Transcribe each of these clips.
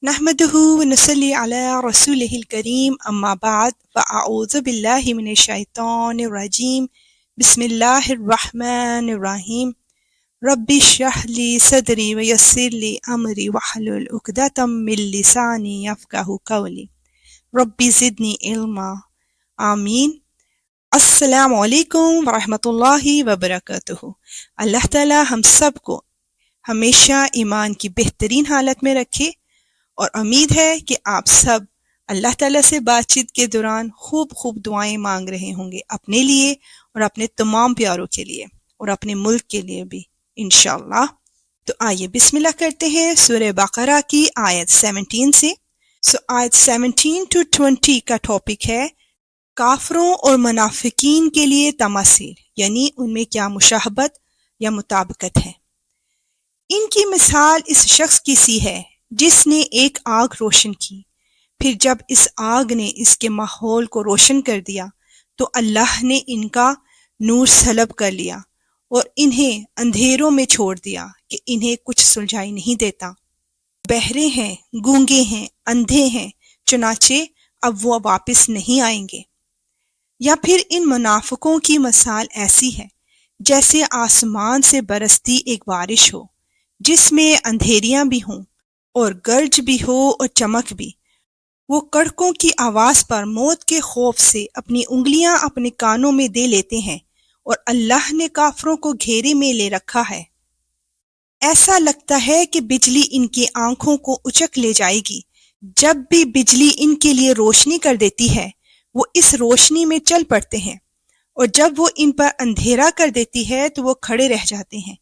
نحمده ونصلي على رسوله الكريم أما بعد فأعوذ بالله من الشيطان الرجيم بسم الله الرحمن الرحيم رب اشرح لي صدري ويسر لي أمري واحلل عقدة من لساني يفقهوا قولي رب زدني علما آمین۔ السلام علیکم ورحمۃ اللہ وبرکاتہ۔ اللہ تعالی ہم سب کو ہمیشہ ایمان کی بہترین حالت میں رکھے، اور امید ہے کہ آپ سب اللہ تعالیٰ سے بات چیت کے دوران خوب دعائیں مانگ رہے ہوں گے، اپنے لیے اور اپنے تمام پیاروں کے لیے اور اپنے ملک کے لیے بھی انشاءاللہ۔ تو آئیے بسم اللہ کرتے ہیں سورہ بقرہ کی آیت 17 سے۔ آیت 17 to 20 کا ٹاپک ہے کافروں اور منافقین کے لیے تماثیل، یعنی ان میں کیا مشابہت یا مطابقت ہے۔ ان کی مثال اس شخص کی سی ہے جس نے ایک آگ روشن کی، پھر جب اس آگ نے اس کے ماحول کو روشن کر دیا تو اللہ نے ان کا نور سلب کر لیا اور انہیں اندھیروں میں چھوڑ دیا کہ انہیں کچھ سلجھائی نہیں دیتا۔ بہرے ہیں، گونگے ہیں، اندھے ہیں، چنانچہ اب وہ واپس نہیں آئیں گے۔ یا پھر ان منافقوں کی مثال ایسی ہے جیسے آسمان سے برستی ایک بارش ہو جس میں اندھیریاں بھی ہوں اور گرج بھی ہو اور چمک بھی۔ وہ کڑکوں کی آواز پر موت کے خوف سے اپنی انگلیاں اپنے کانوں میں دے لیتے ہیں، اور اللہ نے کافروں کو گھیرے میں لے رکھا ہے۔ ایسا لگتا ہے کہ بجلی ان کی آنکھوں کو اچک لے جائے گی۔ جب بھی بجلی ان کے لیے روشنی کر دیتی ہے وہ اس روشنی میں چل پڑتے ہیں، اور جب وہ ان پر اندھیرا کر دیتی ہے تو وہ کھڑے رہ جاتے ہیں،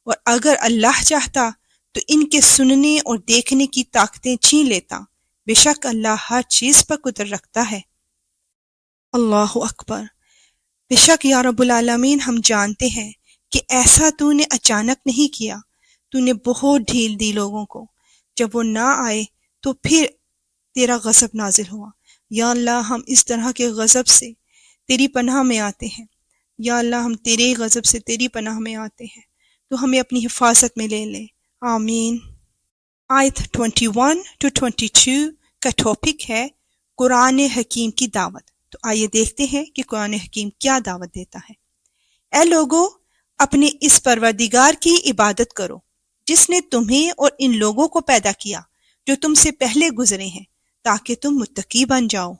اور اگر اللہ چاہتا تو ان کے سننے اور دیکھنے کی طاقتیں چھین لیتا۔ بے شک اللہ ہر چیز پر قدرت رکھتا ہے۔ اللہ اکبر۔ بے شک یا رب العالمین ہم جانتے ہیں کہ ایسا تو نے اچانک نہیں کیا، تو نے بہت ڈھیل دی لوگوں کو، جب وہ نہ آئے تو پھر تیرا غضب نازل ہوا۔ یا اللہ ہم اس طرح کے غضب سے تیری پناہ میں آتے ہیں، یا اللہ ہم تیرے غضب سے تیری پناہ میں آتے ہیں، تو ہمیں اپنی حفاظت میں لے لے، آمین۔ آیت 21 to 22 کا ٹاپک ہے قرآن حکیم کی دعوت۔ تو آئیے دیکھتے ہیں کہ قرآن حکیم کیا دعوت دیتا ہے۔ اے لوگو، اپنے اس پروردگار کی عبادت کرو جس نے تمہیں اور ان لوگوں کو پیدا کیا جو تم سے پہلے گزرے ہیں، تاکہ تم متقی بن جاؤ۔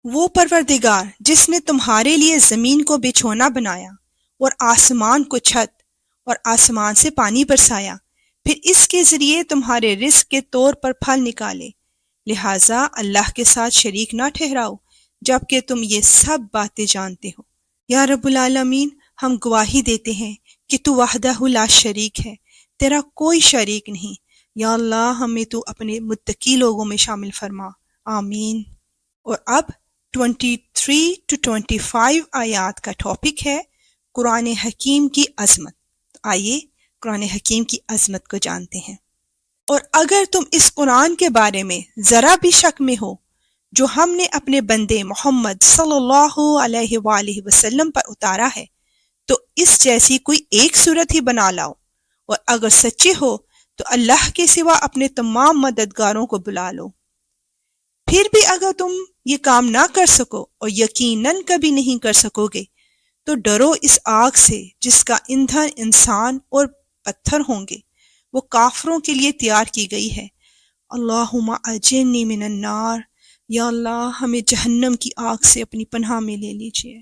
وہ پروردگار جس نے تمہارے لیے زمین کو بچھونا بنایا اور آسمان کو چھت اور آسمان سے پانی برسایا، پھر اس کے ذریعے تمہارے رزق کے طور پر پھل نکالے، لہٰذا اللہ کے ساتھ شریک نہ ٹھہراؤ جبکہ تم یہ سب باتیں جانتے ہو۔ یا رب العالمین ہم گواہی دیتے ہیں کہ تو وحدہ لا شریک ہے، تیرا کوئی شریک نہیں۔ یا اللہ ہمیں تو اپنے متقی لوگوں میں شامل فرما، آمین۔ اور اب 23 to 25 آیات کا ٹاپک ہے قرآن حکیم کی عظمت۔ آئیے قرآن حکیم کی عظمت کو جانتے ہیں۔ اور اگر تم اس قرآن کے بارے میں ذرا بھی شک میں ہو جو ہم نے اپنے بندے محمد صلی اللہ علیہ وآلہ وسلم پر اتارا ہے، تو اس جیسی کوئی ایک صورت ہی بنا لاؤ، اور اگر سچے ہو تو اللہ کے سوا اپنے تمام مددگاروں کو بلا لو۔ پھر بھی اگر تم یہ کام نہ کر سکو، اور یقیناً کبھی نہیں کر سکو گے، تو ڈرو اس آگ سے جس کا ایندھن انسان اور پتھر ہوں گے، وہ کافروں کے لیے تیار کی گئی ہے۔ اللہم اجرنی من النار، یا اللہ ہمیں جہنم کی آگ سے اپنی پناہ میں لے لیجئے۔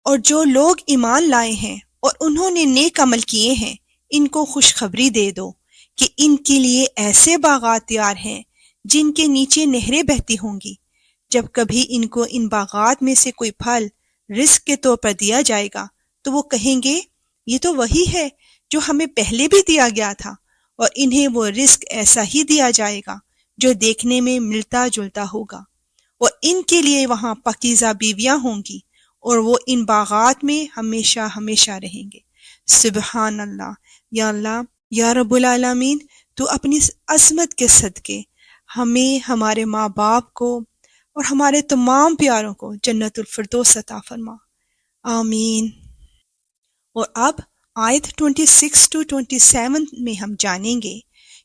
اور جو لوگ ایمان لائے ہیں اور انہوں نے نیک عمل کیے ہیں، ان کو خوشخبری دے دو کہ ان کے لیے ایسے باغات تیار ہیں جن کے نیچے نہریں بہتی ہوں گی۔ جب کبھی ان کو ان باغات میں سے کوئی پھل رزق کے طور پر دیا جائے گا تو وہ کہیں گے یہ تو وہی ہے جو ہمیں پہلے بھی دیا گیا تھا، اور انہیں وہ رزق ایسا ہی دیا جائے گا جو دیکھنے میں ملتا جلتا ہوگا، اور ان کے لیے وہاں پاکیزہ بیویاں ہوں گی، اور وہ ان باغات میں ہمیشہ ہمیشہ رہیں گے۔ سبحان اللہ۔ یا اللہ یا رب العالمین تو اپنی عظمت کے صدقے ہمیں، ہمارے ماں باپ کو اور ہمارے تمام پیاروں کو جنت الفردوس عطا فرما، آمین۔ اور اب آیت 26 to 27 میں ہم جانیں گے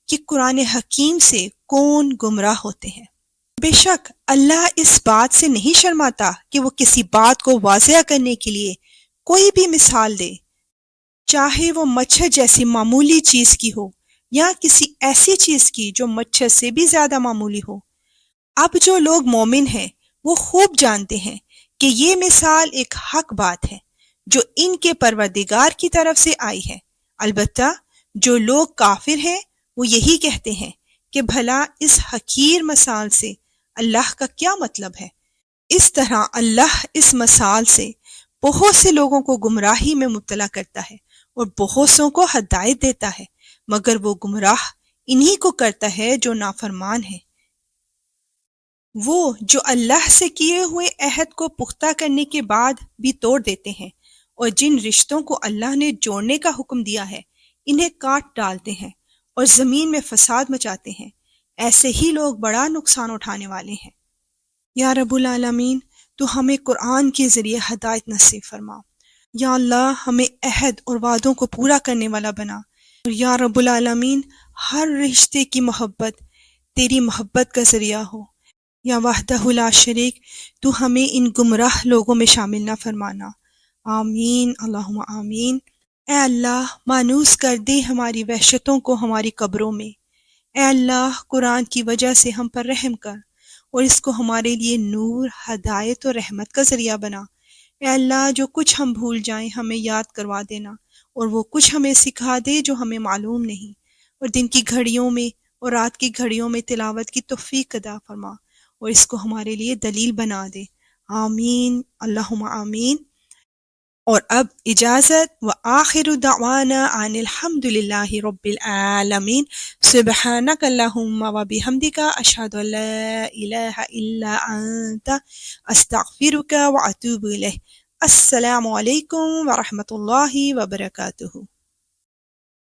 کہ قرآن حکیم سے کون گمراہ ہوتے ہیں۔ بے شک اللہ اس بات سے نہیں شرماتا کہ وہ کسی بات کو واضح کرنے کے لیے کوئی بھی مثال دے، چاہے وہ مچھر جیسی معمولی چیز کی ہو یا کسی ایسی چیز کی جو مچھر سے بھی زیادہ معمولی ہو۔ اب جو لوگ مومن ہیں وہ خوب جانتے ہیں کہ یہ مثال ایک حق بات ہے جو ان کے پروردگار کی طرف سے آئی ہے۔ البتہ جو لوگ کافر ہیں وہ یہی کہتے ہیں کہ بھلا اس حقیر مثال سے اللہ کا کیا مطلب ہے؟ اس طرح اللہ اس مثال سے بہت سے لوگوں کو گمراہی میں مبتلا کرتا ہے اور بہت سوں کو ہدایت دیتا ہے، مگر وہ گمراہ انہی کو کرتا ہے جو نافرمان ہے۔ وہ جو اللہ سے کیے ہوئے عہد کو پختہ کرنے کے بعد بھی توڑ دیتے ہیں اور جن رشتوں کو اللہ نے جوڑنے کا حکم دیا ہے انہیں کاٹ ڈالتے ہیں اور زمین میں فساد مچاتے ہیں، ایسے ہی لوگ بڑا نقصان اٹھانے والے ہیں۔ یا رب العالمین، تو ہمیں قرآن کے ذریعے ہدایت نصیب فرما۔ یا اللہ، ہمیں عہد اور وعدوں کو پورا کرنے والا بنا، اور یا رب العالمین ہر رشتے کی محبت تیری محبت کا ذریعہ ہو۔ یا وحدہ لا شریک، تو ہمیں ان گمراہ لوگوں میں شامل نہ فرمانا۔ آمین، اللہم آمین۔ اے اللہ، مانوس کر دے ہماری وحشتوں کو ہماری قبروں میں۔ اے اللہ، قرآن کی وجہ سے ہم پر رحم کر اور اس کو ہمارے لیے نور، ہدایت اور رحمت کا ذریعہ بنا۔ اے اللہ، جو کچھ ہم بھول جائیں ہمیں یاد کروا دینا، اور وہ کچھ ہمیں سکھا دے جو ہمیں معلوم نہیں، اور دن کی گھڑیوں میں اور رات کی گھڑیوں میں تلاوت کی توفیق عطا فرما، اور اس کو ہمارے لیے دلیل بنا دے۔ آمین، اللہم آمین۔ اور اب اجازت، وآخر دعوانا ان الحمد للہ رب العالمین۔ سبحانک اللہم وبحمدک، اشہد ان لا الہ الا انت، استغفرک واتوب الیک۔ السلام علیکم ورحمۃ اللہ وبرکاتہ۔